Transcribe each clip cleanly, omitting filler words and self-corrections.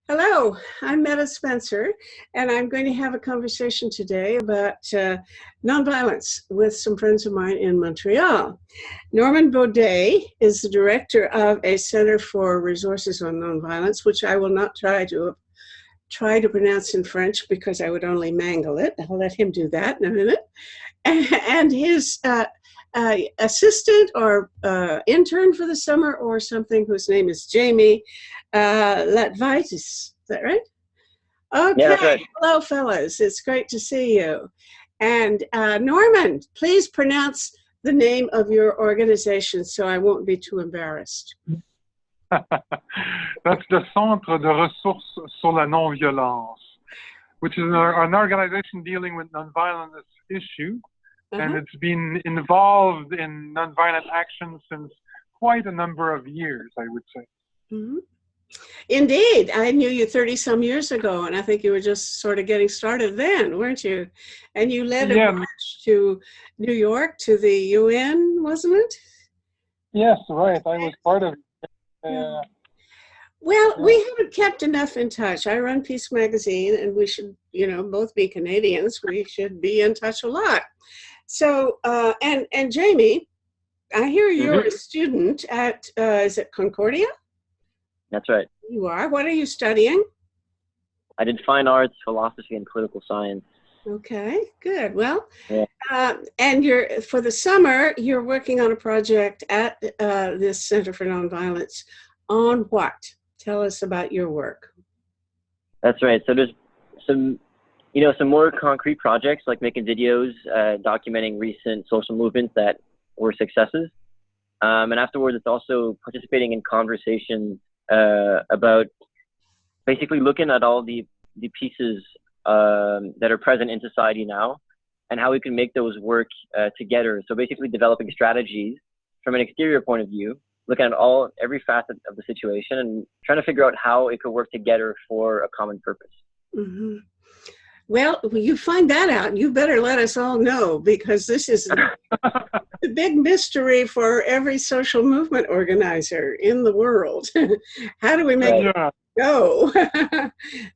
Hello, I'm Meta Spencer, and I'm going to have a conversation today about nonviolence with some friends of mine in Montreal. Norman Beaudet is the director of a Center for Resources on Nonviolence, which I will not try to pronounce in French because I would only mangle it. I'll let him do that in a minute. And his assistant or intern for the summer or something, whose name is Jamie Latvaitis. Is that right? Okay. Yeah, that's right. Hello, fellas. It's great to see you. And Norman, please pronounce the name of your organization so I won't be too embarrassed. That's the Centre de Ressources sur la Non-Violence, which is an organization dealing with nonviolence issues, and it's been involved in nonviolent action since quite a number of years, I would say. Mm-hmm. Indeed. I knew you 30-some years ago, and I think you were just sort of getting started then, weren't you? And you led a march to New York, to the UN, wasn't it? Yes, right. I was part of it. Well, we haven't kept enough in touch. I run Peace Magazine, and we should, both be Canadians. We should be in touch a lot. So, and Jamie, I hear you're a student at, is it Concordia? That's right. You are. What are you studying? I did fine arts, philosophy, and political science. Okay, good. Well, and for the summer, you're working on a project at this Center for Nonviolence. On what? Tell us about your work. That's right. So there's some more concrete projects like making videos, documenting recent social movements that were successes. And afterwards, it's also participating in conversations about basically looking at all the pieces that are present in society now and how we can make those work together. So basically developing strategies from an exterior point of view, looking at every facet of the situation and trying to figure out how it could work together for a common purpose. Mm-hmm. Well, when you find that out, you better let us all know, because this is the big mystery for every social movement organizer in the world. How do we make it go?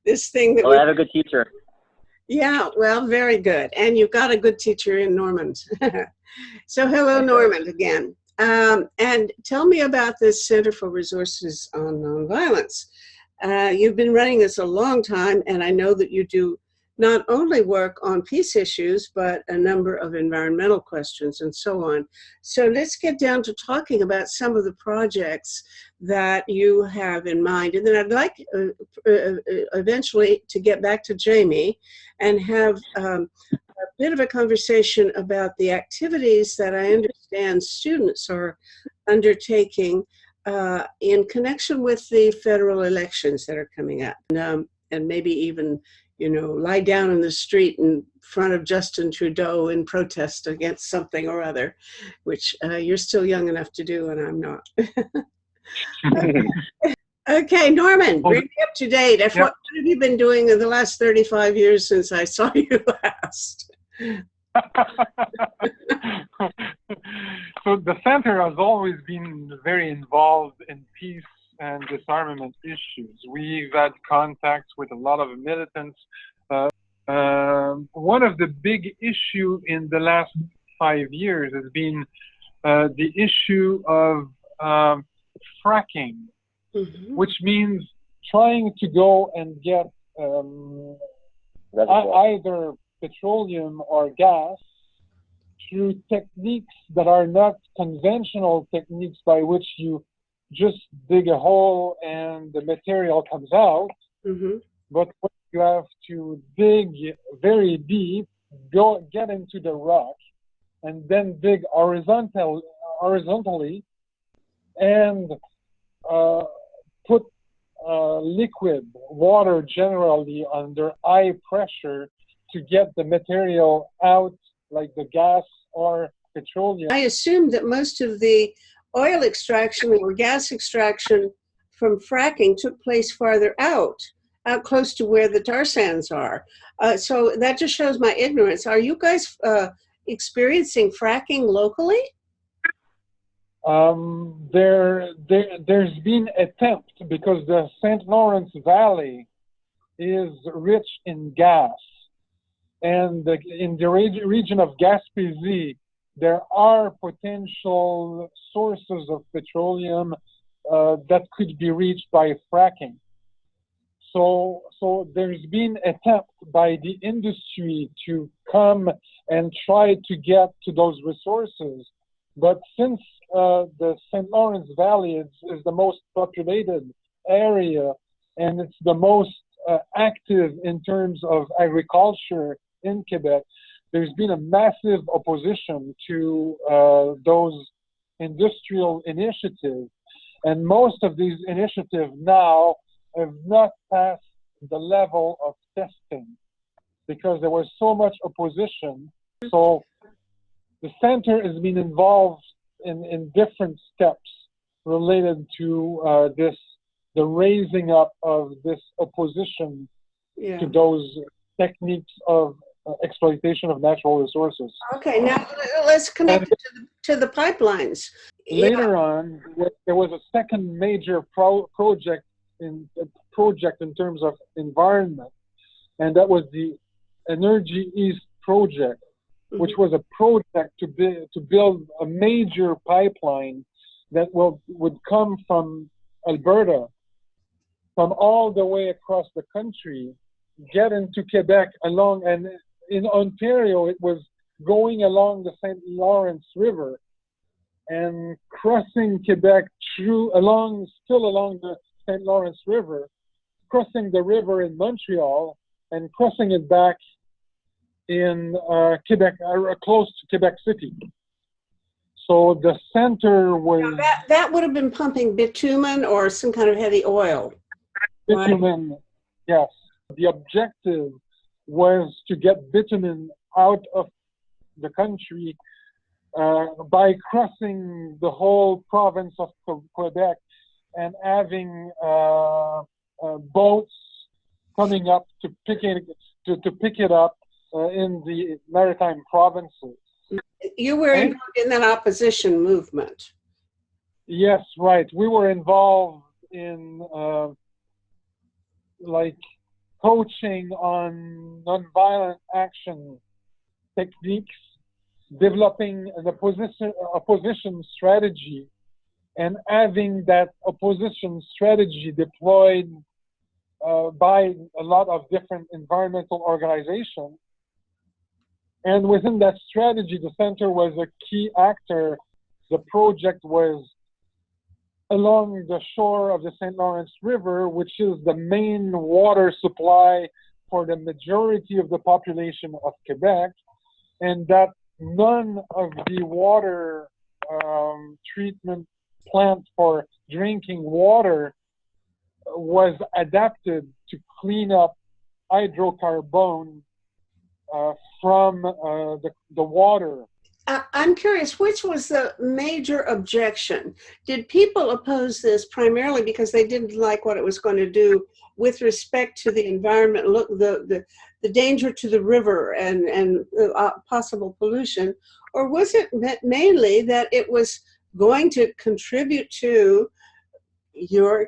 This thing that I have a good teacher. Yeah, well, very good. And you've got a good teacher in Norman. So hello, Norman, again. And tell me about this Center for Resources on Nonviolence. You've been running this a long time, and I know that you do not only work on peace issues, but a number of environmental questions and so on. So let's get down to talking about some of the projects that you have in mind. And then I'd like eventually to get back to Jamie and have a bit of a conversation about the activities that I understand students are undertaking in connection with the federal elections that are coming up. And maybe even lie down in the street in front of Justin Trudeau in protest against something or other, which you're still young enough to do, and I'm not. Okay, Norman, bring me up to date. What have you been doing in the last 35 years since I saw you last? So the center has always been very involved in peace and disarmament issues. We've had contacts with a lot of militants. One of the big issues in the last 5 years has been the issue of fracking, which means trying to go and get either petroleum or gas through techniques that are not conventional techniques, by which you just dig a hole and the material comes out, but you have to dig very deep, get into the rock, and then dig horizontally and put liquid water generally under high pressure to get the material out, like the gas or petroleum. I assume that most of the oil extraction or gas extraction from fracking took place farther out close to where the tar sands are. So that just shows my ignorance. Are you guys experiencing fracking locally? There's been attempt, because the St. Lawrence Valley is rich in gas, and in the region of Gaspésie, there are potential sources of petroleum that could be reached by fracking. So there's been attempt by the industry to come and try to get to those resources. But since the St. Lawrence Valley is the most populated area, and it's the most active in terms of agriculture in Quebec, there's been a massive opposition to those industrial initiatives. And most of these initiatives now have not passed the level of testing because there was so much opposition. So the center has been involved in different steps related to the raising up of this opposition to those techniques of exploitation of natural resources. Okay, now let's connect it to the pipelines. Later on, there was a second major project in terms of environment, and that was the Energy East project, which was a project to build a major pipeline that would come from Alberta, from all the way across the country, get into Quebec and in Ontario, it was going along the St. Lawrence River and crossing Quebec still along the St. Lawrence River, crossing the river in Montreal and crossing it back in Quebec, close to Quebec City. So the center was... Now that would have been pumping bitumen or some kind of heavy oil. Bitumen, right? Yes. The objective was to get bitumen out of the country by crossing the whole province of Quebec and having boats coming up to pick it up in the maritime provinces. You were involved in that opposition movement. Yes, right. We were involved in coaching on nonviolent action techniques, developing an opposition strategy, and having that opposition strategy deployed by a lot of different environmental organizations. And within that strategy, the center was a key actor. The project was along the shore of the St. Lawrence River, which is the main water supply for the majority of the population of Quebec, and that none of the water treatment plants for drinking water was adapted to clean up hydrocarbon from the water. I'm curious, which was the major objection? Did people oppose this primarily because they didn't like what it was going to do with respect to the environment, the danger to the river and possible pollution? Or was it mainly that it was going to contribute to your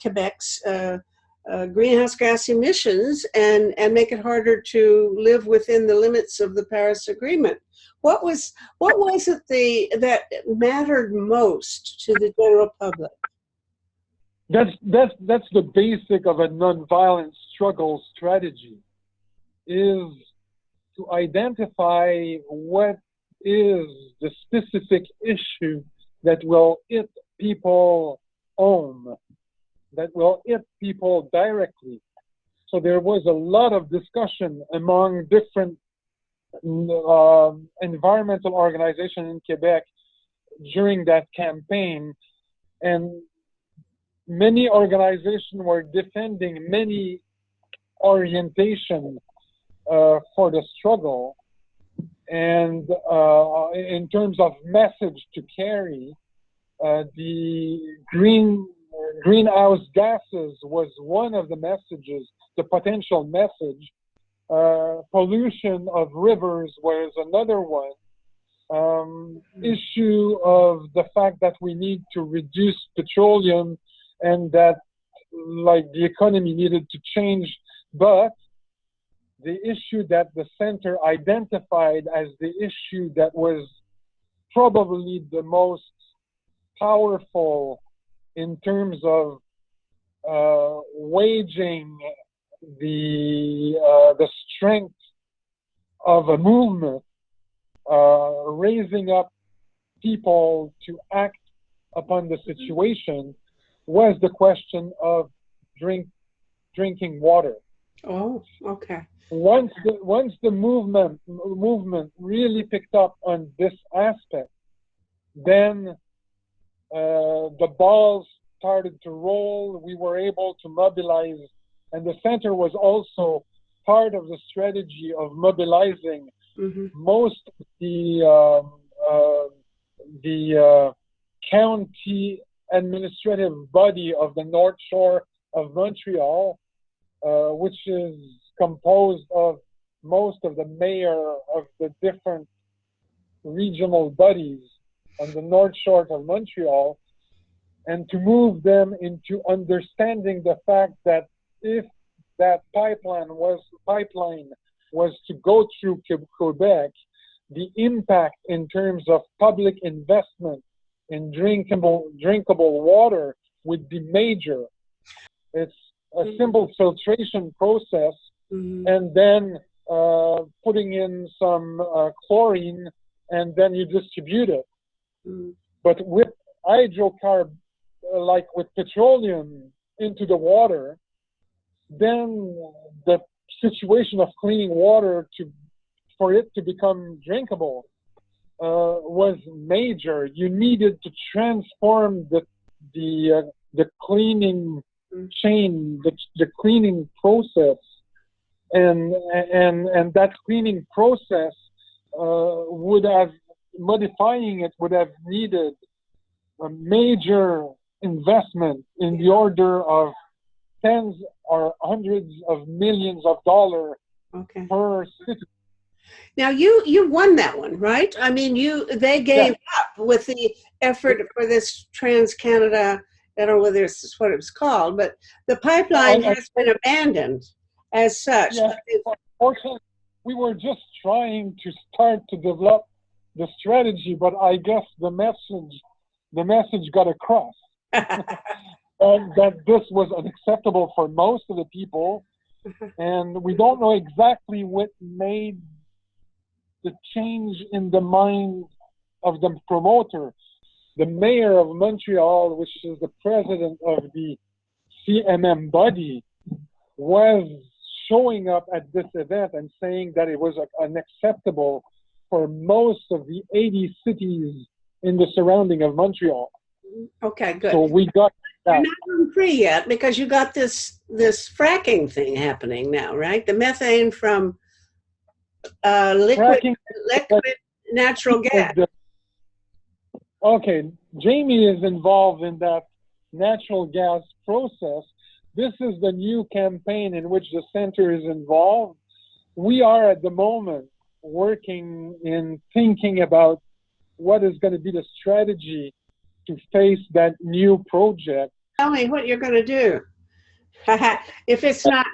Quebec's greenhouse gas emissions and make it harder to live within the limits of the Paris Agreement? What was it that mattered most to the general public? That's the basic of a nonviolent struggle strategy, is to identify what is the specific issue that will hit people home, that will hit people directly. So there was a lot of discussion among different environmental organizations in Quebec during that campaign, and many organizations were defending many orientations for the struggle. And in terms of message to carry, the greenhouse gases was one of the messages, the potential message. Pollution of rivers was another one. issue of the fact that we need to reduce petroleum and that like the economy needed to change, but the issue that the center identified as the issue that was probably the most powerful in terms of waging the strength of a movement, raising up people to act upon the situation, was the question of drinking water. Oh, okay. Once the movement really picked up on this aspect, then the balls started to roll. We were able to mobilize, and the center was also part of the strategy of mobilizing most of the county administrative body of the North Shore of Montreal, which is composed of most of the mayor of the different regional bodies on the North Shore of Montreal, and to move them into understanding the fact that if that pipeline was to go through Quebec, the impact in terms of public investment in drinkable water would be major. It's a simple filtration process, and then putting in some chlorine, and then you distribute it. But with hydrocarb, like with petroleum into the water, then the situation of cleaning water for it to become drinkable was major. You needed to transform the cleaning chain, the cleaning process, and that cleaning process modifying it would have needed a major investment in the order of tens or hundreds of millions of dollars per city. Now you won that one, right? I mean, they gave up with the effort for this Trans-Canada. I don't know whether this is what it was called, but the pipeline has been abandoned as such. Yeah, unfortunately, we were just trying to start to develop the strategy, but I guess the message got across. And that this was unacceptable for most of the people, and we don't know exactly what made the change in the mind of the promoter. The mayor of Montreal, which is the president of the CMM body, was showing up at this event and saying that it was unacceptable for most of the 80 cities in the surrounding of Montreal. Okay, good. So we got that. You're not room free yet because you got this fracking thing happening now, right? The methane from liquid natural gas. Okay, Jamie is involved in that natural gas process. This is the new campaign in which the center is involved. We are at the moment working in thinking about what is going to be the strategy to face that new project. Tell me what you're going to do. If it's not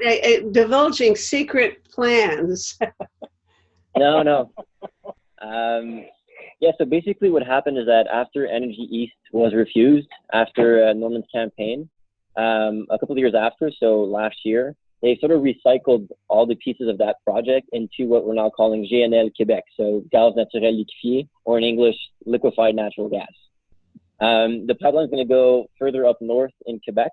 divulging secret plans. No. Yeah, so basically what happened is that after Energy East was refused, after Norman's campaign, a couple of years after, so last year, they sort of recycled all the pieces of that project into what we're now calling GNL Québec, so gaz naturel liquéfié, or in English, liquefied natural gas. The pipeline is going to go further up north in Quebec,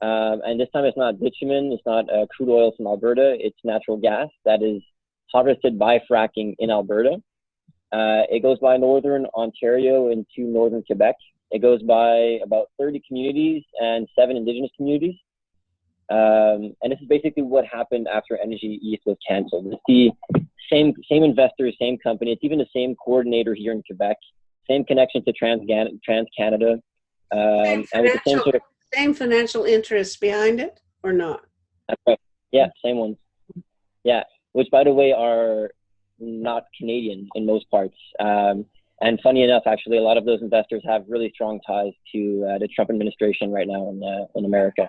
and this time it's not bitumen, it's not crude oil from Alberta, it's natural gas that is harvested by fracking in Alberta. It goes by northern Ontario into northern Quebec. It goes by about 30 communities and 7 Indigenous communities. And this is basically what happened after Energy East was canceled. It's the same investors, same company. It's even the same coordinator here in Quebec, same connection to Trans-Canada. And with the same sort of same financial interests behind it, or not? That's right. Yeah, same ones. Yeah, which by the way are not Canadian in most parts. And funny enough, actually, a lot of those investors have really strong ties to the Trump administration right now in America.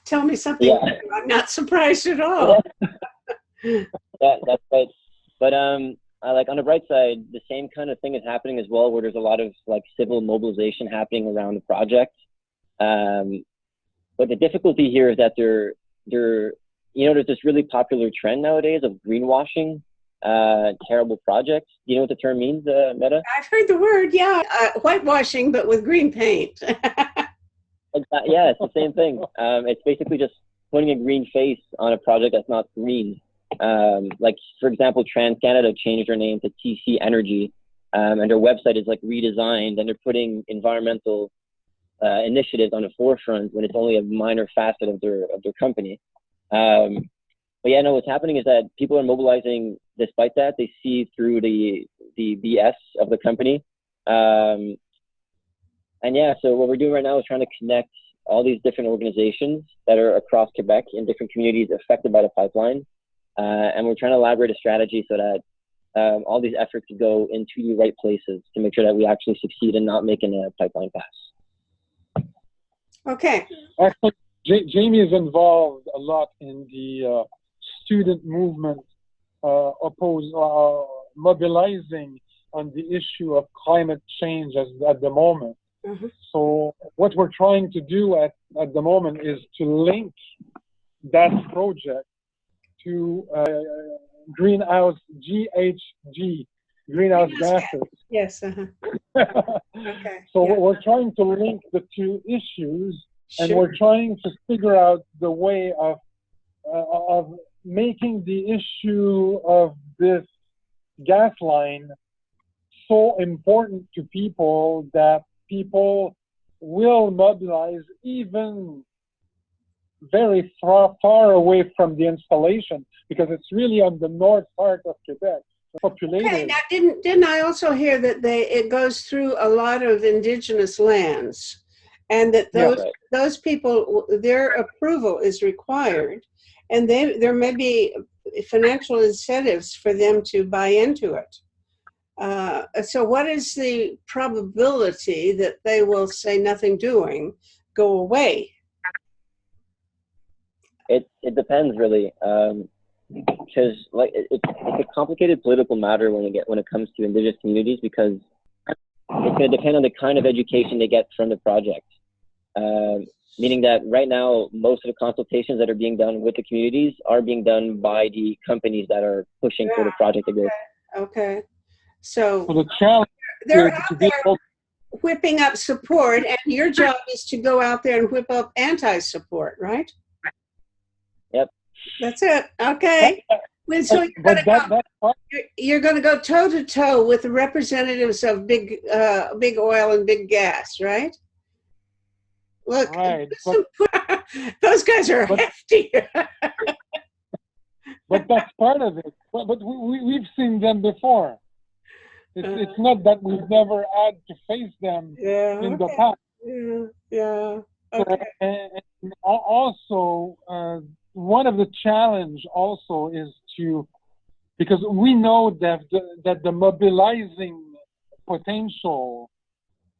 Tell me something. Yeah. I'm not surprised at all. Yeah, that's right. But like on the bright side, the same kind of thing is happening as well, where there's a lot of like civil mobilization happening around the project. But the difficulty here is that there's this really popular trend nowadays of greenwashing terrible projects. Do you know what the term means, Meta? I've heard the word, yeah. Whitewashing, but with green paint. Yeah, it's the same thing. It's basically just putting a green face on a project that's not green. Like, for example, TransCanada changed their name to TC Energy, and their website is like redesigned, and they're putting environmental initiatives on the forefront when it's only a minor facet of their company. But yeah, no, what's happening is that people are mobilizing despite that. They see through the BS of the company. And yeah, so what we're doing right now is trying to connect all these different organizations that are across Quebec in different communities affected by the pipeline. And we're trying to elaborate a strategy so that all these efforts can go into the right places to make sure that we actually succeed in not making a pipeline pass. Okay. Actually, Jamie is involved a lot in the student movement, mobilizing on the issue of climate change at the moment. Mm-hmm. So what we're trying to do at the moment is to link that project to greenhouse GHG, greenhouse gases. Yes. Okay. So yeah. we're trying to link the two issues, and Sure. we're trying to figure out the way of making the issue of this gas line so important to people that people will mobilize even very far away from the installation, because it's really on the north part of Quebec. Populated. Okay, now didn't I also hear that it goes through a lot of Indigenous lands, and that those people, their approval is required, and there may be financial incentives for them to buy into it. So what is the probability that they will say nothing doing, go away? It depends really, because like it's a complicated political matter when it comes to Indigenous communities, because it's going to depend on the kind of education they get from the project. Meaning that right now, most of the consultations that are being done with the communities are being done by the companies that are pushing for the project to go. Okay. So the challenge they're out there whipping up support, and your job is to go out there and whip up anti-support, right? Yep. That's it. Okay. So you're going to go toe to toe with the representatives of big oil and big gas, right? Look, right. those guys are hefty. But that's part of it. But we've seen them before. It's not that we've never had to face them in the past. Yeah. Okay. And also, one of the challenge also is because we know that the mobilizing potential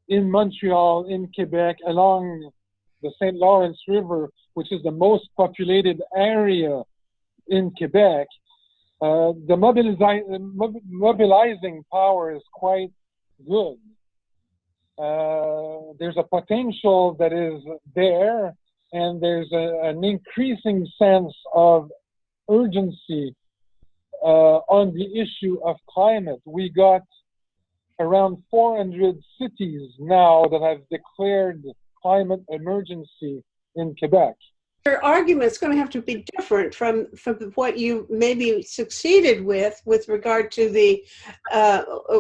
in Montreal, in Quebec, along the St. Lawrence River, which is the most populated area in Quebec, the mobilizing power is quite good. There's a potential that is there, and there's an increasing sense of urgency on the issue of climate. We got around 400 cities now that have declared climate emergency in Quebec. Your argument's going to have to be different from what you maybe succeeded with regard to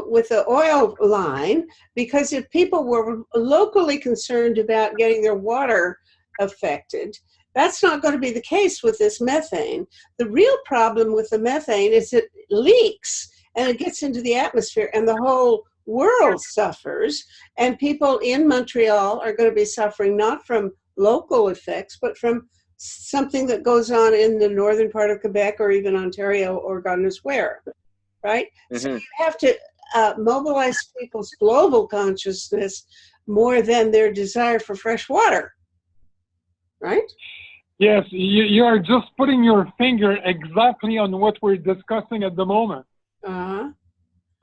with the oil line, because if people were locally concerned about getting their water affected, that's not going to be the case with this methane. The real problem with the methane is it leaks and it gets into the atmosphere, and the whole world suffers, and people in Montreal are going to be suffering not from local effects, but from something that goes on in the northern part of Quebec or even Ontario or God knows where, right? So Mm-hmm. you have to mobilize people's global consciousness more than their desire for fresh water, right? Yes, you are just putting your finger exactly on what we're discussing at the moment. Uh-huh.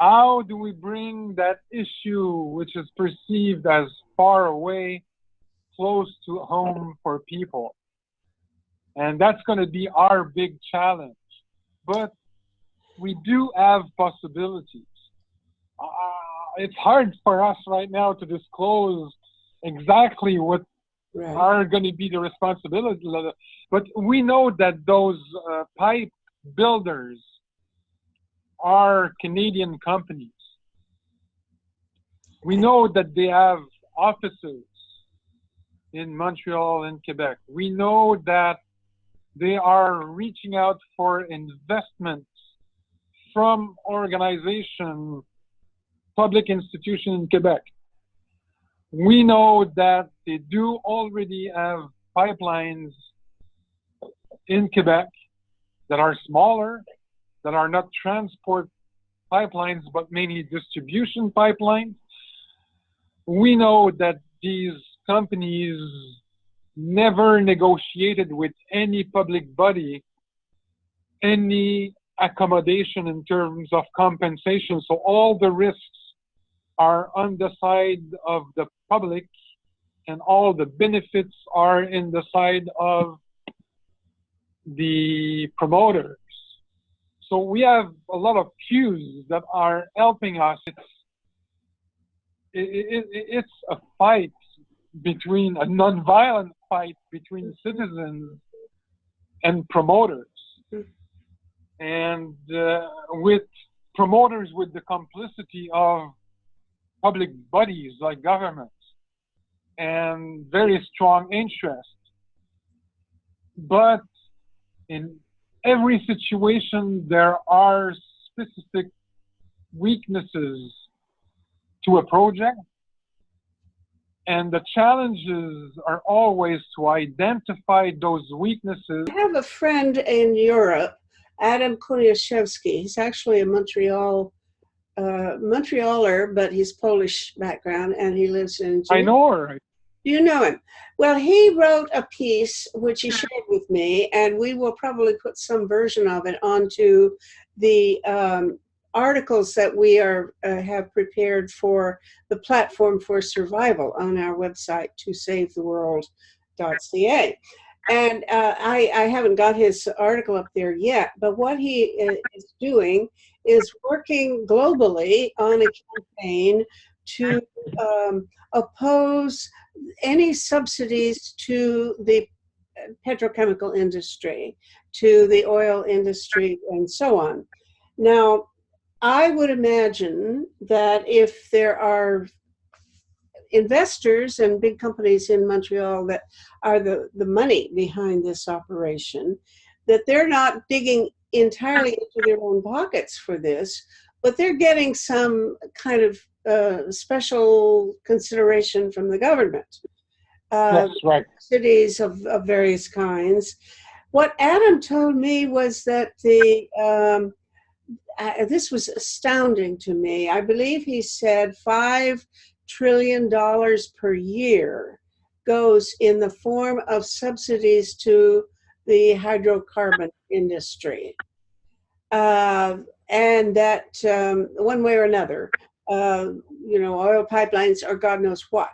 How do we bring that issue, which is perceived as far away, close to home for people? And that's going to be our big challenge. But we do have possibilities. It's hard for us right now to disclose exactly what Right. are going to be the responsibilities. But we know that those pipe builders are Canadian companies. We know that they have offices in Montreal and Quebec. We know that they are reaching out for investments from organization, public institution in Quebec. We know that they do already have pipelines in Quebec that are smaller, that are not transport pipelines, but mainly distribution pipelines. We know that these companies never negotiated with any public body any accommodation in terms of compensation. So all the risks are on the side of the public and all the benefits are in the side of the promoters. So we have a lot of cues that are helping us. It's a fight between a nonviolent fight between citizens and promoters. And with promoters with the complicity of public bodies like governments and very strong interest. But in every situation, there are specific weaknesses to a project. And the challenges are always to identify those weaknesses. I have a friend in Europe, Adam Kuniaszewski. He's actually a Montrealer, but he's Polish background, and he lives in Geneva. I know her. Do you know him? Well, he wrote a piece which he shared with me, and we will probably put some version of it onto the articles that we have prepared for the Platform for Survival on our website, tosavetheworld.ca. And I haven't got his article up there yet, but what he is doing is working globally on a campaign to oppose any subsidies to the petrochemical industry, to the oil industry, and so on. Now, I would imagine that if there are investors and big companies in Montreal that are the money behind this operation, that they're not digging entirely into their own pockets for this, but they're getting some kind of special consideration from the government. That's right. Cities of various kinds. What Adam told me was that this was astounding to me. I believe he said $5 trillion per year goes in the form of subsidies to the hydrocarbon industry. And that one way or another, oil pipelines or God knows what,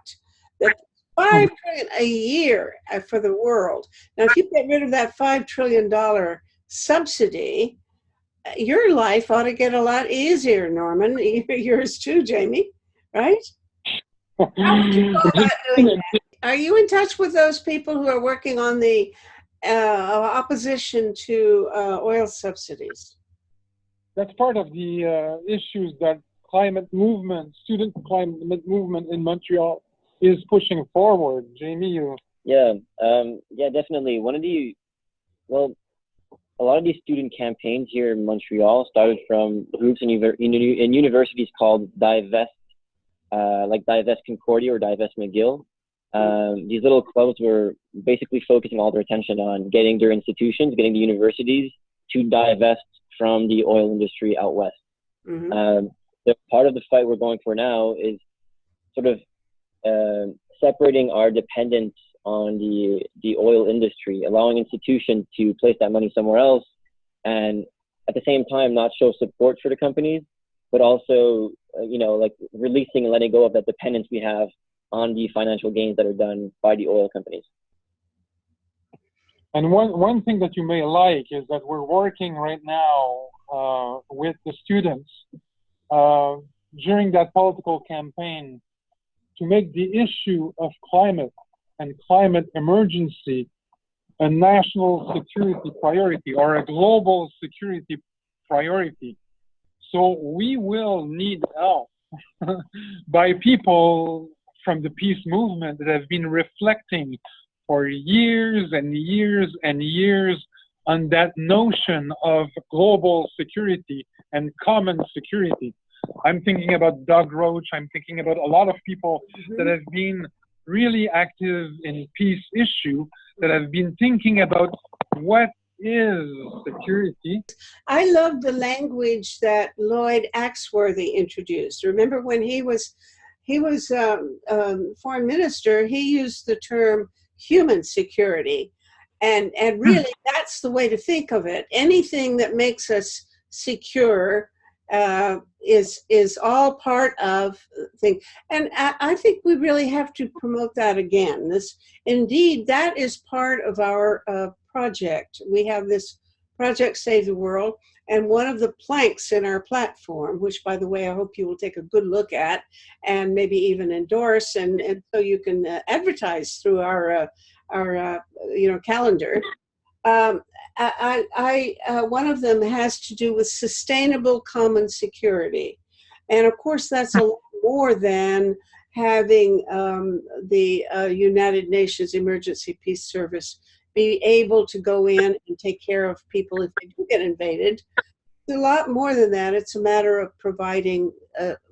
that $5 trillion a year for the world. Now, if you get rid of that $5 trillion subsidy, your life ought to get a lot easier, Norman. Yours too, Jamie, right? How would you go about doing that? Are you in touch with those people who are working on the opposition to oil subsidies? That's part of the issues that student climate movement in Montreal is pushing forward. Jamie, you... Yeah, definitely. A lot of these student campaigns here in Montreal started from groups in universities called Divest, like Divest Concordia or Divest McGill. These little clubs were basically focusing all their attention on getting their institutions, getting the universities to divest from the oil industry out west. Mm-hmm. So part of the fight we're going for now is sort of separating our dependence on the oil industry, allowing institutions to place that money somewhere else, and at the same time not show support for the companies, but also like releasing and letting go of that dependence we have on the financial gains that are done by the oil companies. And one thing that you may like is that we're working right now with the students during that political campaign to make the issue of climate and climate emergency a national security priority or a global security priority. So we will need help by people from the peace movement that have been reflecting for years and years and years on that notion of global security and common security. I'm thinking about Doug Roach. I'm thinking about a lot of people that have been really active in peace issue, that have been thinking about what is security. I love the language that Lloyd Axworthy introduced. Remember when he was foreign minister, he used the term human security. And really, that's the way to think of it. Anything that makes us secure is all part of thing. And I think we really have to promote that again. Indeed, that is part of our project. We have this project Save the World, and one of the planks in our platform, which, by the way, I hope you will take a good look at and maybe even endorse, and so you can advertise through our calendar. One of them has to do with sustainable common security. And of course, that's a lot more than having the United Nations Emergency Peace Service be able to go in and take care of people if they do get invaded. It's a lot more than that. It's a matter of providing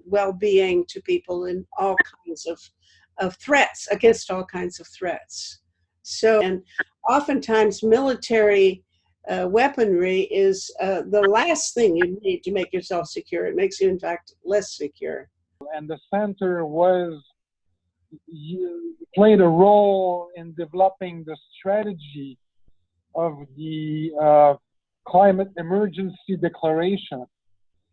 well-being to people in all kinds of threats, against all kinds of threats. So, and oftentimes military weaponry is the last thing you need to make yourself secure. It makes you, in fact, less secure. And the center played a role in developing the strategy of the climate emergency declaration.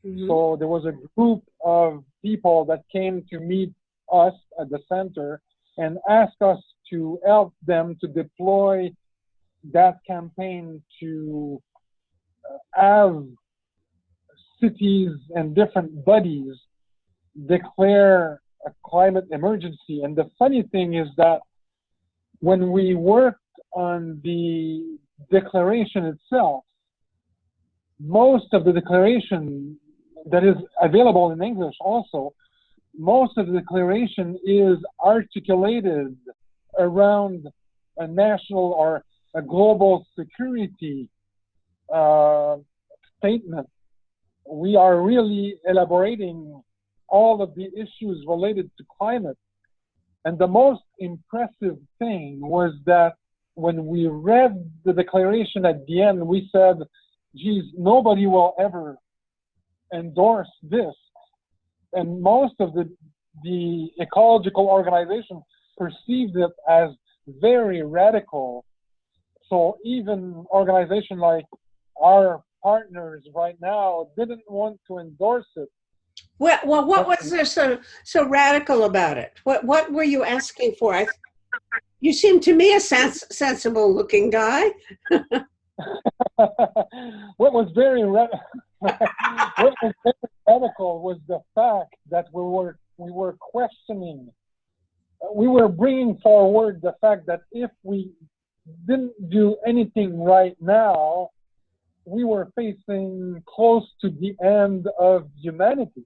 Mm-hmm. So there was a group of people that came to meet us at the center and asked us to help them to deploy that campaign to have cities and different bodies declare a climate emergency. And the funny thing is that when we worked on the declaration itself, most of the declaration that is available in English also, most of the declaration is articulated around a national or a global security statement. We are really elaborating all of the issues related to climate. And the most impressive thing was that when we read the declaration at the end, we said, geez, nobody will ever endorse this. And most of the ecological organizations perceived it as very radical. So even organizations like our partners right now didn't want to endorse it. Well, what was there so radical about it? What were you asking for? You seem to me a sensible-looking guy. What was very radical was the fact that we were questioning. We were bringing forward the fact that if we didn't do anything right now, we were facing close to the end of humanity.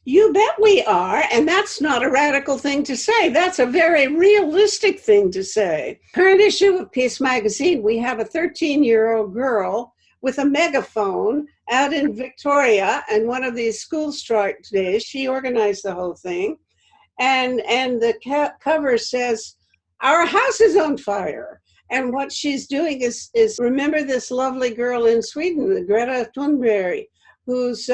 You bet we are, and that's not a radical thing to say. That's a very realistic thing to say. Current issue of Peace Magazine, we have a 13-year-old girl with a megaphone out in Victoria, and one of these school strike days, she organized the whole thing, and the cover says, "Our house is on fire." And what she's doing is remember this lovely girl in Sweden, Greta Thunberg, who's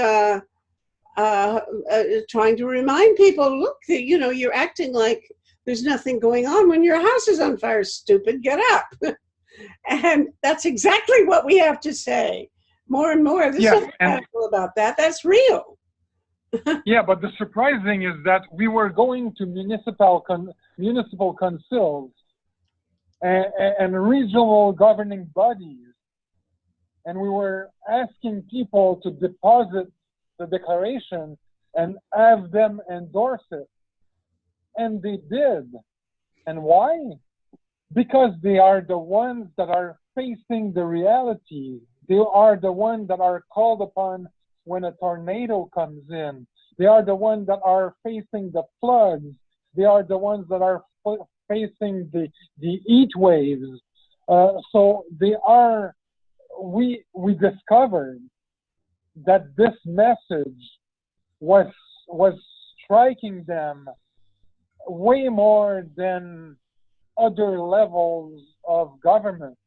trying to remind people, look, you know, you're acting like there's nothing going on when your house is on fire, stupid, get up. And that's exactly what we have to say more and more. There's nothing radical about that. That's real. Yeah, but the surprising is that we were going to municipal councils and regional governing bodies, and we were asking people to deposit the declaration and have them endorse it. And they did. And why? Because they are the ones that are facing the reality. They are the ones that are called upon when a tornado comes in. They are the ones that are facing the floods. They are the ones that are facing the heat waves. So they are, we discovered that this message was striking them way more than other levels of government.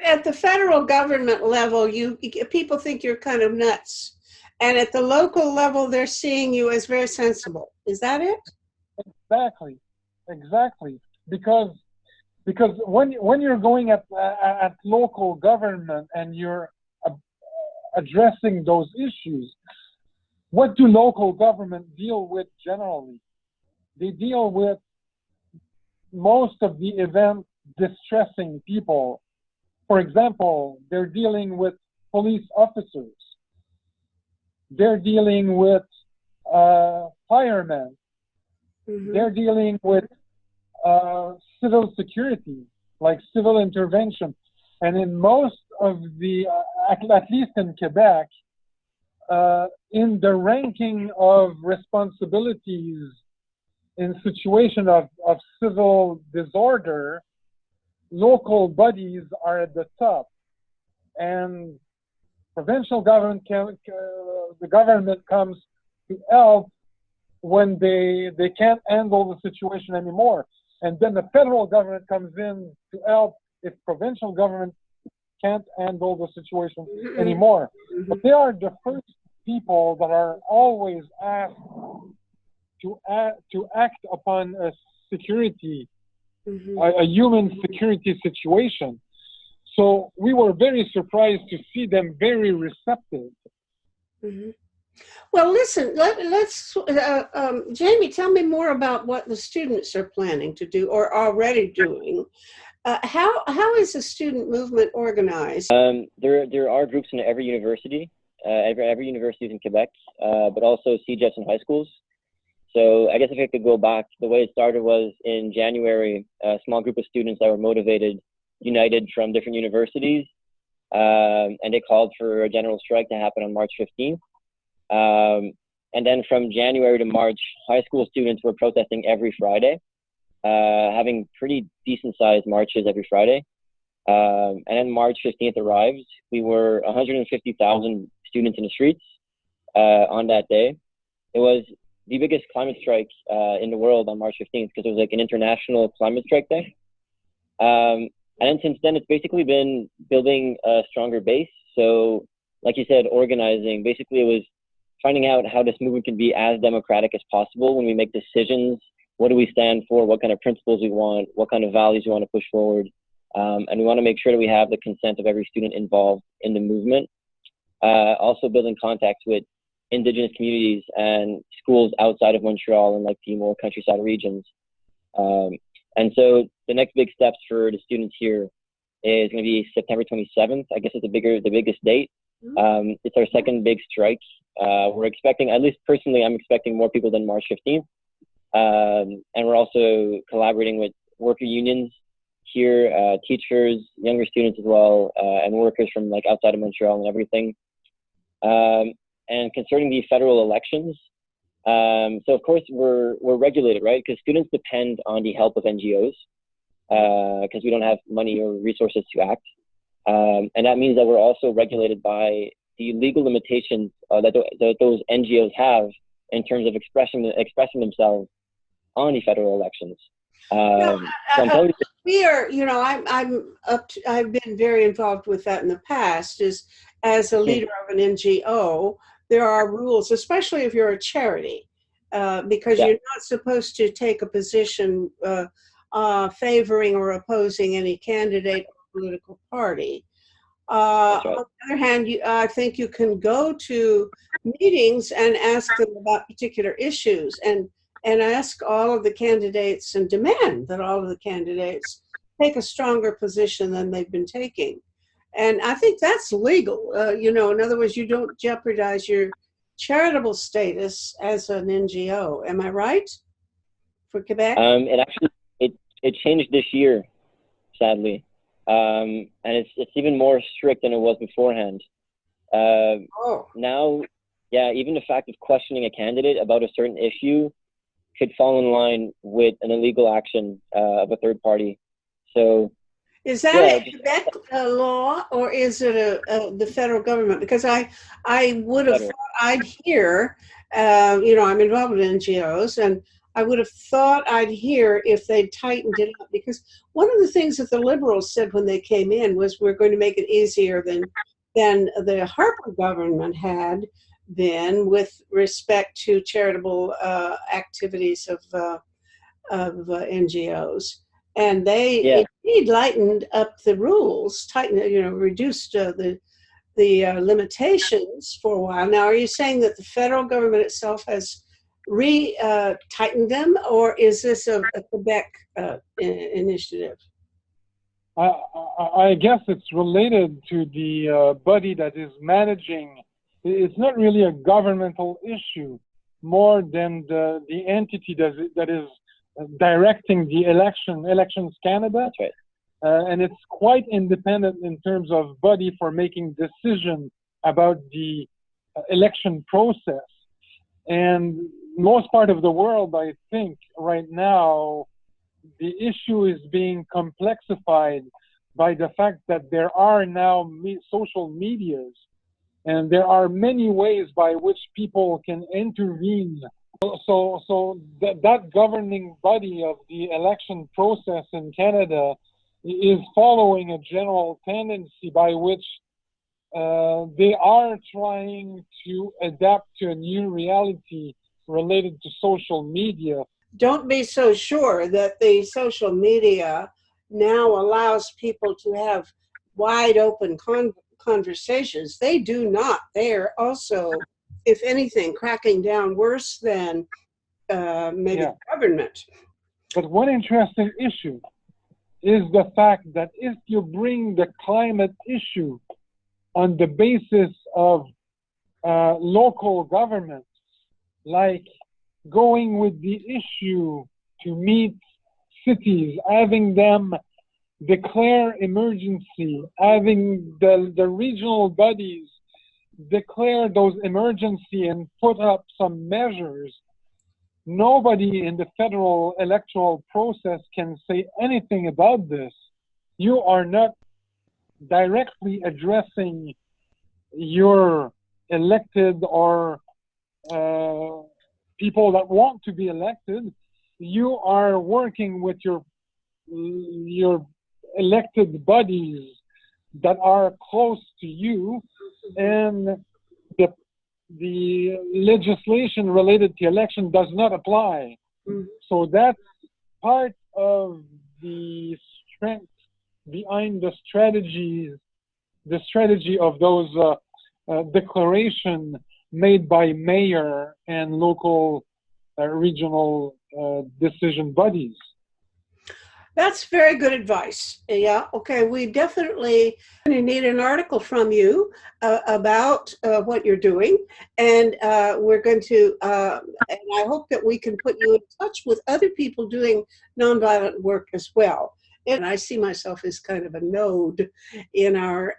At the federal government level, people think you're kind of nuts. And at the local level, they're seeing you as very sensible. Is that it? Exactly. Because when you're going at local government and you're addressing those issues, what do local government deal with generally? They deal with most of the events distressing people. For example, they're dealing with police officers. They're dealing with firemen. Mm-hmm. They're dealing with civil security, like civil intervention. And in most of the, at least in Quebec, in the ranking of responsibilities in situation of civil disorder, local bodies are at the top. And provincial government the government comes to help when they can't handle the situation anymore. And then the federal government comes in to help if provincial government can't handle the situation anymore. But they are the first people that are always asked to act upon a security, a human security situation. So we were very surprised to see them very receptive. Mm-hmm. Well, listen, let's Jamie, tell me more about what the students are planning to do or already doing. How is the student movement organized? There are groups in every university, every university in Quebec, but also CJEFs in high schools. So I guess if I could go back, the way it started was in January, a small group of students that were motivated, united from different universities, and they called for a general strike to happen on March 15th. And then from January to March, high school students were protesting every Friday, having pretty decent sized marches every Friday. And then March 15th arrived. We were 150,000 students in the streets on that day. It was the biggest climate strike in the world on March 15th because it was like an international climate strike day. And then since then, it's basically been building a stronger base. So like you said, organizing, basically it was finding out how this movement can be as democratic as possible when we make decisions. What do we stand for? What kind of principles we want? What kind of values we want to push forward? And we want to make sure that we have the consent of every student involved in the movement. Also building contacts with Indigenous communities and schools outside of Montreal and like the more countryside regions. And so the next big steps for the students here is going to be September 27th. I guess it's the biggest date. It's our second big strike. We're expecting, at least personally, I'm expecting more people than March 15th. And we're also collaborating with worker unions here, teachers, younger students as well, and workers from like outside of Montreal and everything. And concerning the federal elections, so of course we're regulated, right? Because students depend on the help of NGOs because we don't have money or resources to act. And that means that we're also regulated by the legal limitations that those NGOs have in terms of expressing themselves on the federal elections. We are, you know, I've been very involved with that in the past as a leader of an NGO. there are rules, especially if you're a charity, because Yeah. you're not supposed to take a position favoring or opposing any candidate or political party. That's right. On the other hand, I think you can go to meetings and ask them about particular issues and ask all of the candidates and demand that all of the candidates take a stronger position than they've been taking. And I think that's legal. In other words, you don't jeopardize your charitable status as an NGO. Am I right? For Quebec? It actually it changed this year, sadly, and it's even more strict than it was beforehand. Now, yeah, even the fact of questioning a candidate about a certain issue could fall in line with an illegal action of a third party. So, is that a Quebec law, or is it the federal government? Because I would have thought I'd hear, I'm involved in NGOs, and I would have thought I'd hear if they'd tightened it up. Because one of the things that the Liberals said when they came in was we're going to make it easier than the Harper government had been with respect to charitable activities of NGOs. And they indeed lightened up the rules, reduced the limitations for a while. Now, are you saying that the federal government itself has tightened them, or is this a Quebec initiative? I guess it's related to the body that is managing. It's not really a governmental issue, more than the entity that is directing the Elections Canada. That's right. And it's quite independent in terms of body for making decisions about the election process. And most part of the world, I think, right now, the issue is being complexified by the fact that there are now social medias, and there are many ways by which people can intervene. So that governing body of the election process in Canada is following a general tendency by which they are trying to adapt to a new reality related to social media. Don't be so sure that the social media now allows people to have wide open conversations. They do not. They are also, if anything, cracking down worse than maybe the government. But one interesting issue is the fact that if you bring the climate issue on the basis of local governments, like going with the issue to meet cities, having them declare emergency, having the regional bodies declare those emergency and put up some measures, nobody in the federal electoral process can say anything about this. You are not directly addressing your elected or people that want to be elected. You are working with your elected bodies that are close to you, and the legislation related to election does not apply. So that's part of the strength behind the strategy of those declaration made by mayor and local regional decision bodies. That's very good advice. Yeah, okay, we definitely need an article from you about what you're doing, and we're going to, and I hope that we can put you in touch with other people doing nonviolent work as well. And I see myself as kind of a node in our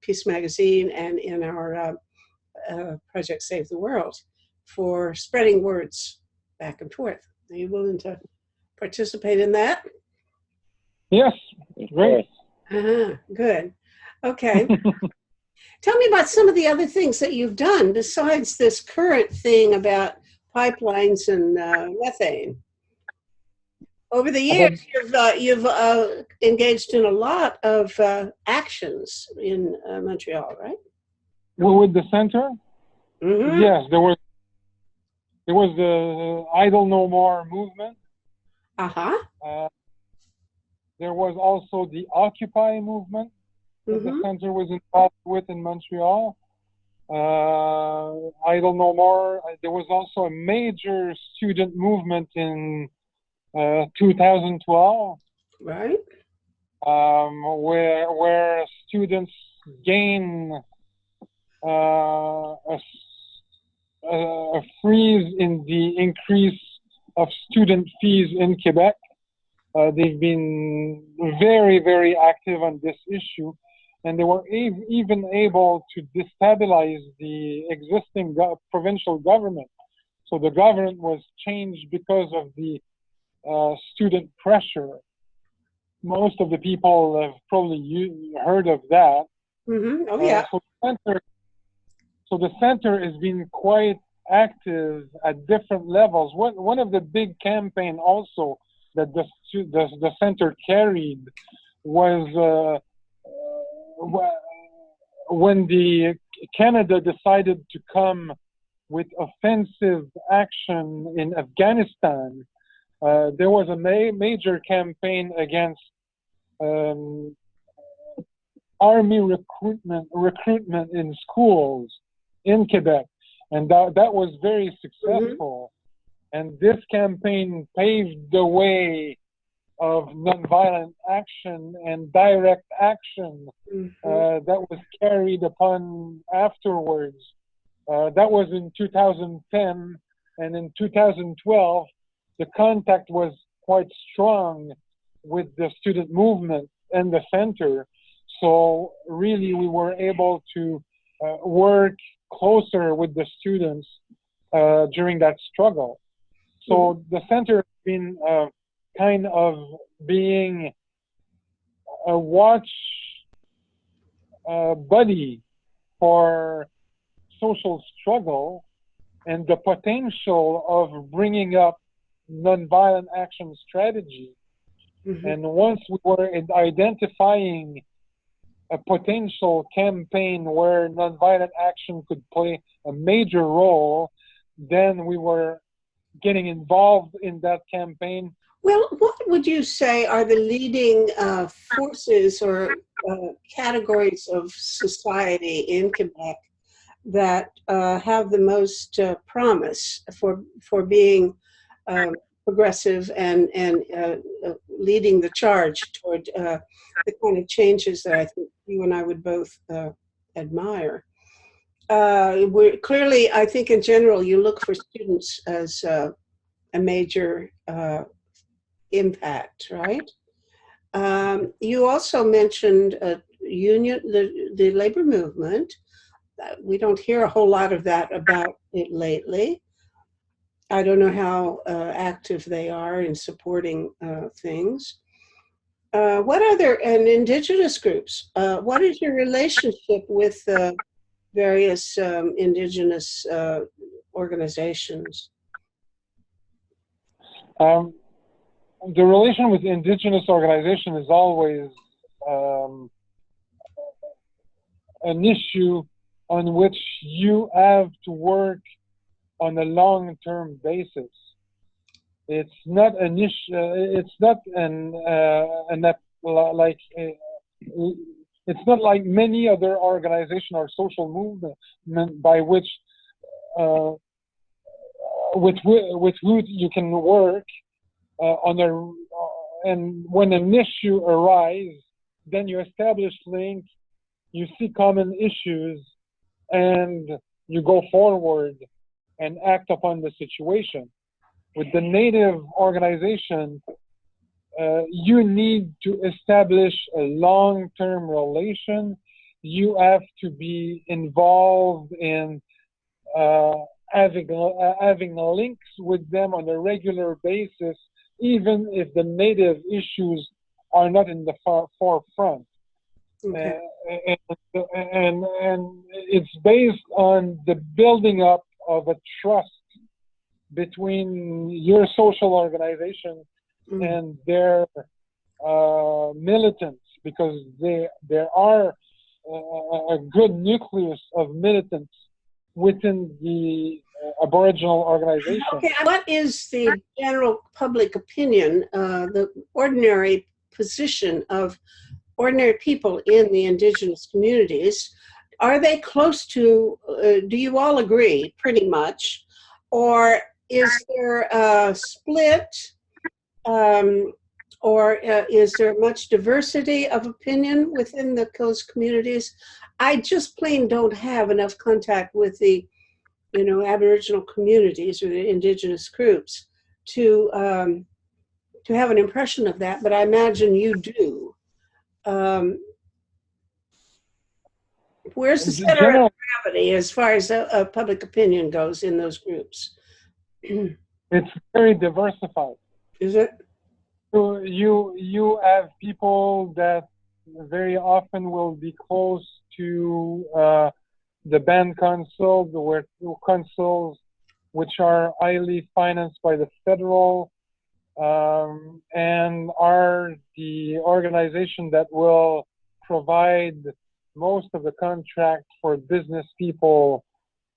Peace Magazine and in our Project Save the World for spreading words back and forth. Are you willing to participate in that? Yes, great. Good. Okay. Tell me about some of the other things that you've done besides this current thing about pipelines and methane. Over the years, you've engaged in a lot of actions in Montreal, right? Well, with the center? Mm-hmm. Yes, there was the Idle No More movement. Uh-huh. There was also the Occupy movement that the Mm-hmm. center was involved with in Montreal. Idle No More. There was also a major student movement in 2012, Right. where students gain a freeze in the increase of student fees in Quebec. They've been very, very active on this issue, and they were even able to destabilize the existing provincial government. So the government was changed because of the student pressure. Most of the people have probably heard of that. Mm-hmm. Oh, yeah. So the center has been quite active at different levels. One of the big campaign also that the center carried was when the Canada decided to come with offensive action in Afghanistan. There was a major campaign against army recruitment in schools in Quebec, and that was very successful. And this campaign paved the way of nonviolent action and direct action that was carried upon afterwards. That was in 2010, and in 2012, the contact was quite strong with the student movement and the center. So really, we were able to work closer with the students during that struggle. So the center has been kind of being a watch buddy for social struggle and the potential of bringing up nonviolent action strategy. And once we were identifying a potential campaign where nonviolent action could play a major role, then we were getting involved in that campaign. Well, what would you say are the leading forces or categories of society in Quebec that have the most promise for being progressive and leading the charge toward the kind of changes that I think you and I would both admire? We're clearly, I think in general, you look for students as a major impact, right? You also mentioned the labor movement. We don't hear a whole lot of that about it lately. I don't know how active they are in supporting things. What other, and Indigenous groups, what is your relationship with various Indigenous organizations? The relation with Indigenous organization is always an issue on which you have to work on a long-term basis. It's not an issue. It's not it's not like many other organizations or social movement by which with who you can work and when an issue arises, then you establish links, you see common issues, and you go forward and act upon the situation. With the Native organization, you need to establish a long-term relation. You have to be involved in having links with them on a regular basis, even if the Native issues are not in the forefront. Okay. And it's based on the building up of a trust between your social organization and their militants, because there are a good nucleus of militants within the Aboriginal organization. Okay, what is the general public opinion, the ordinary position of ordinary people in the Indigenous communities? Are they close to, do you all agree pretty much? Or is there a split? Or is there much diversity of opinion within those communities? I just plain don't have enough contact with the, Aboriginal communities or the Indigenous groups to have an impression of that, but I imagine you do. Where's the center of gravity as far as public opinion goes in those groups? It's very diversified. Is it? So you have people that very often will be close to the band council, the councils, which are highly financed by the federal, and are the organization that will provide most of the contract for business people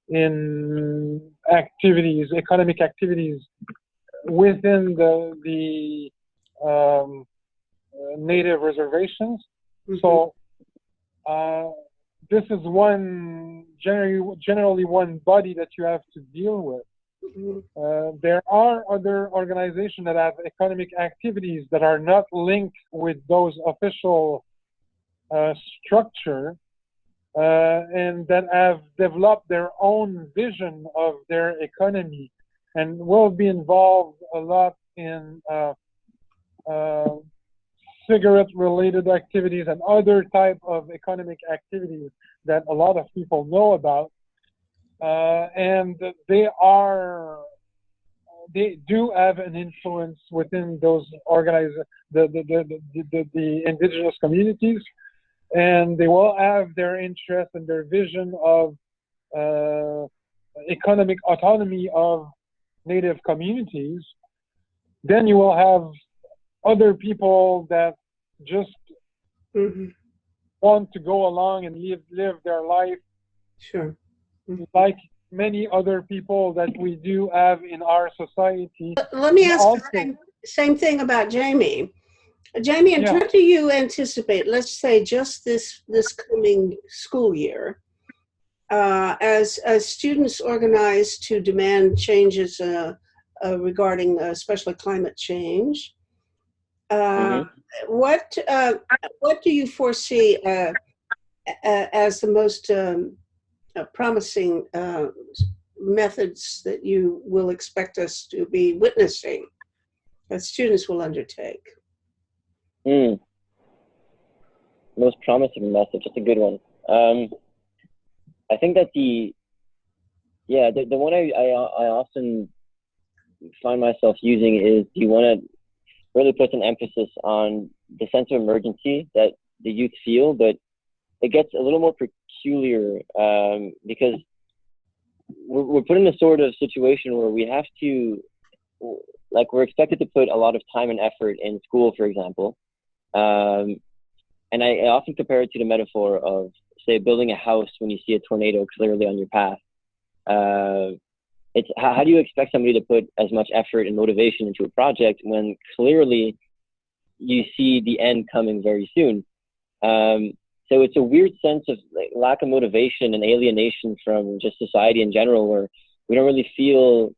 in activities, economic activities within the native reservations. Mm-hmm. So this is generally one body that you have to deal with. Mm-hmm. There are other organizations that have economic activities that are not linked with those official structure, and that have developed their own vision of their economy and will be involved a lot in cigarette-related activities and other type of economic activities that a lot of people know about. And they do have an influence within those the indigenous communities, and they will have their interest and their vision of economic autonomy of native communities. Then you will have other people that just mm-hmm. want to go along and live their life. Sure. Mm-hmm. Like many other people that we do have in our society. Let me ask the same thing about Jamie. Jamie, in terms do you anticipate, let's say just this coming school year, as students organize to demand changes regarding especially climate change, mm-hmm. what do you foresee as the most promising methods that you will expect us to be witnessing that students will undertake? Most promising message, that's a good one. I think that the one I often find myself using is, you want to really put an emphasis on the sense of emergency that the youth feel, but it gets a little more peculiar because we're put in a sort of situation where we have to, like, we're expected to put a lot of time and effort in school, for example. And I often compare it to the metaphor of, say, building a house when you see a tornado clearly on your path. It's how do you expect somebody to put as much effort and motivation into a project when clearly you see the end coming very soon? So it's a weird sense of lack of motivation and alienation from just society in general, where we don't really feel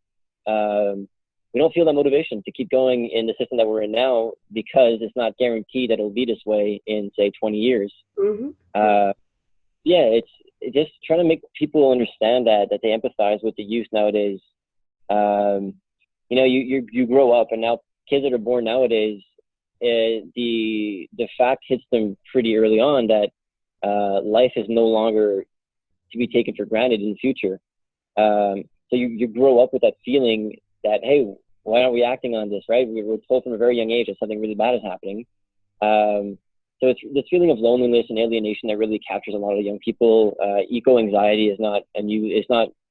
we don't feel that motivation to keep going in the system that we're in now, because it's not guaranteed that it'll be this way in, say, 20 years. Mm-hmm. It's just trying to make people understand that they empathize with the youth nowadays. You grow up, and now kids that are born nowadays, the fact hits them pretty early on that life is no longer to be taken for granted in the future. So you grow up with that feeling that, hey, why aren't we acting on this, right? We're told from a very young age that something really bad is happening. So it's this feeling of loneliness and alienation that really captures a lot of young people. Eco-anxiety is not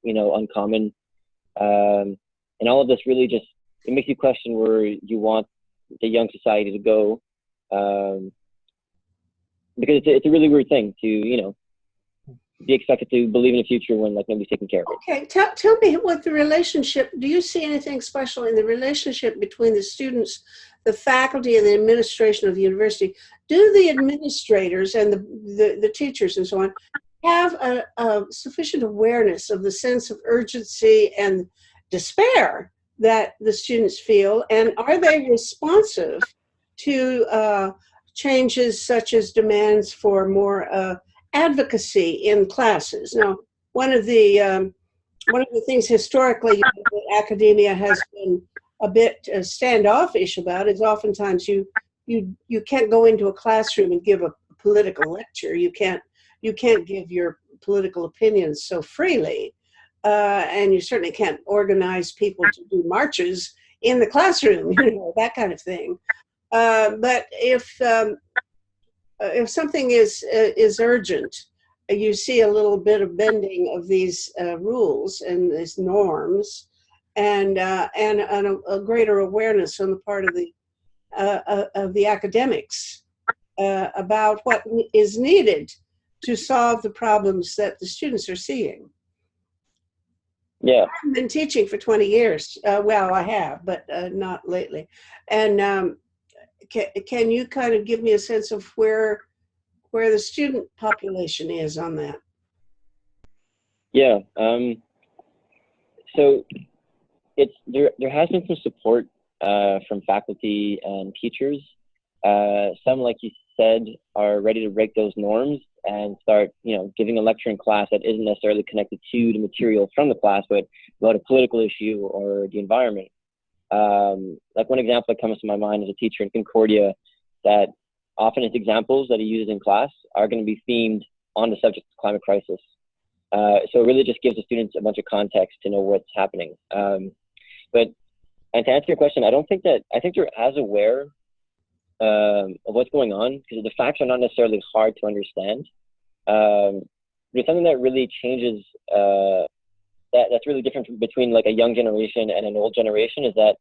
uncommon. And all of this really just, it makes you question where you want the young society to go. Because it's a really weird thing to, be expected to believe in the future when like nobody's taking care of it. Okay, tell me what the relationship, do you see anything special in the relationship between the students, the faculty, and the administration of the university? Do the administrators and the teachers and so on have a sufficient awareness of the sense of urgency and despair that the students feel, and are they responsive to changes such as demands for more advocacy in classes? Now, one of the things historically that academia has been a bit standoffish about is oftentimes you can't go into a classroom and give a political lecture. You can't give your political opinions so freely, and you certainly can't organize people to do marches in the classroom, that kind of thing. But if something is urgent, you see a little bit of bending of these rules and these norms, and a greater awareness on the part of the academics about what is needed to solve the problems that the students are seeing. Yeah. I've been teaching for 20 years. Well, I have, but not lately. And can you kind of give me a sense of where the student population is on that? Yeah. So there has been some support from faculty and teachers. Some, like you said, are ready to break those norms and start, giving a lecture in class that isn't necessarily connected to the material from the class, but about a political issue or the environment. Like one example that comes to my mind is a teacher in Concordia that often his examples that he uses in class are going to be themed on the subject of climate crisis. So it really just gives the students a bunch of context to know what's happening. And to answer your question, I think they're as aware of what's going on, because the facts are not necessarily hard to understand. There's something that really changes, that's really different between like a young generation and an old generation is that,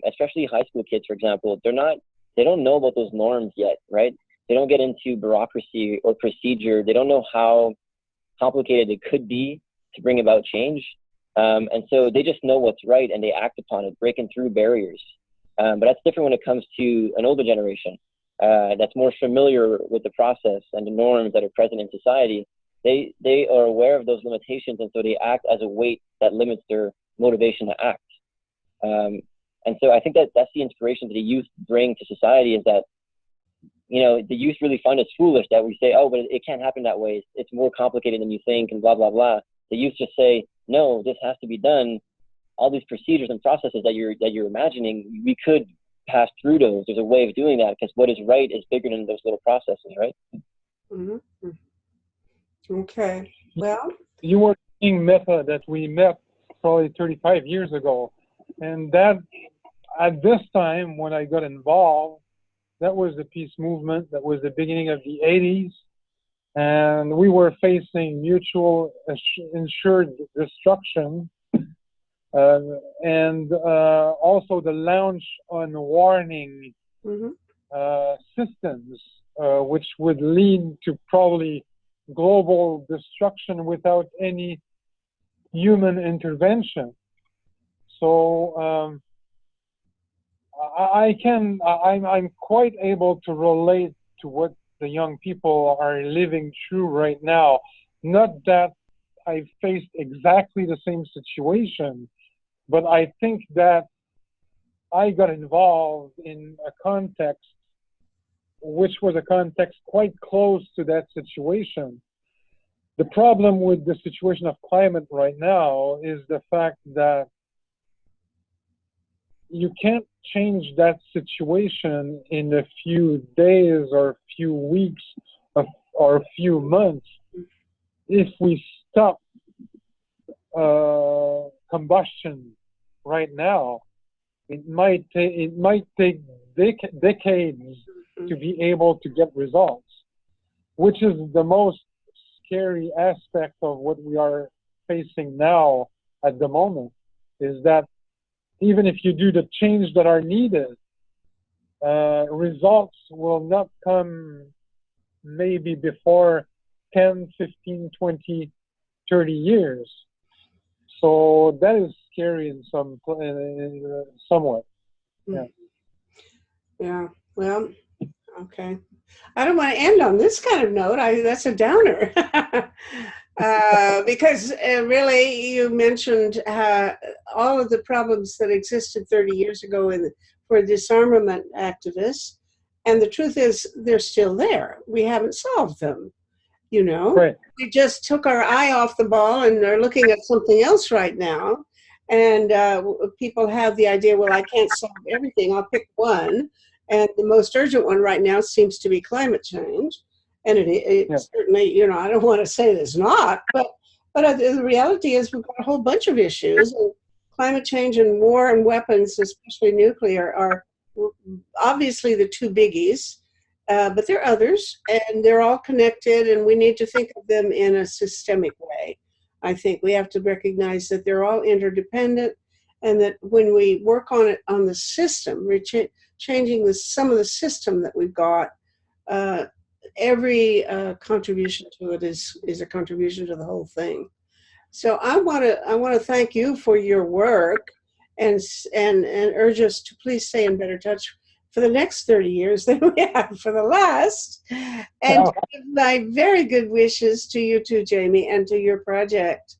especially high school kids, for example, they don't know about those norms yet, right? They don't get into bureaucracy or procedure. They don't know how complicated it could be to bring about change. And so they just know what's right and they act upon it, breaking through barriers. But that's different when it comes to an older generation that's more familiar with the process and the norms that are present in society. They are aware of those limitations, and so they act as a weight that limits their motivation to act. And so I think that's the inspiration that the youth bring to society, is that, the youth really find it foolish that we say, oh, but it can't happen that way. It's more complicated than you think, and blah, blah, blah. The youth just say, no, this has to be done. All these procedures and processes that you're imagining, we could pass through those. There's a way of doing that, because what is right is bigger than those little processes, right? Mm-hmm. Okay. Well, you were saying, Meta, that we met probably 35 years ago, and that at this time when I got involved, that was the peace movement. That was the beginning of the 80s, and we were facing mutual insured destruction, and also the launch on warning systems, which would lead to probably global destruction without any human intervention. So I'm quite able to relate to what the young people are living through right now. Not that I faced exactly the same situation, but I think that I got involved in a context which was a context quite close to that situation. The problem with the situation of climate right now is the fact that you can't change that situation in a few days or a few weeks or a few months. If we stop combustion right now, it might take decades to be able to get results, which is the most scary aspect of what we are facing now at the moment, is that even if you do the change that are needed, results will not come maybe before 10, 15, 20, 30 years. So that is scary in somewhat. Yeah. Yeah. Well, okay. I don't want to end on this kind of note. That's a downer. Because really, you mentioned all of the problems that existed 30 years ago for disarmament activists. And the truth is, they're still there. We haven't solved them, you know? Right. We just took our eye off the ball and are looking at something else right now. And people have the idea, well, I can't solve everything. I'll pick one. And the most urgent one right now seems to be climate change. And it Yeah. certainly, you know, I don't want to say there's not, but the reality is we've got a whole bunch of issues. And climate change and war and weapons, especially nuclear, are obviously the two biggies. But there are others, and they're all connected, and we need to think of them in a systemic way. I think we have to recognize that they're all interdependent, and that when we work on it on the system, changing some of the system that we've got, every contribution to it is a contribution to the whole thing. So I want to thank you for your work, and urge us to please stay in better touch for the next 30 years than we have for the last. And give my very good wishes to you too, Jamie, and to your project.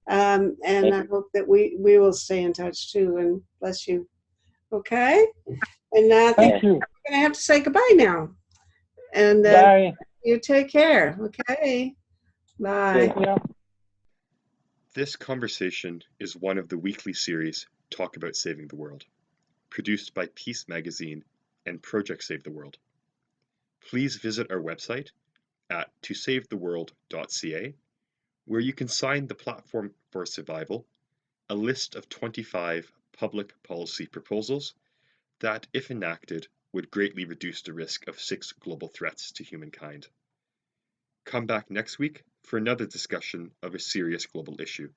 And I hope that we will stay in touch too. And bless you. Okay. And I think we're going to have to say goodbye now. And Bye. You take care. Okay. Bye. Yeah. This conversation is one of the weekly series Talk About Saving the World, produced by Peace Magazine and Project Save the World. Please visit our website at tosavetheworld.ca, where you can sign the Platform for Survival, a list of 25 public policy proposals that, if enacted, would greatly reduce the risk of 6 global threats to humankind. Come back next week for another discussion of a serious global issue.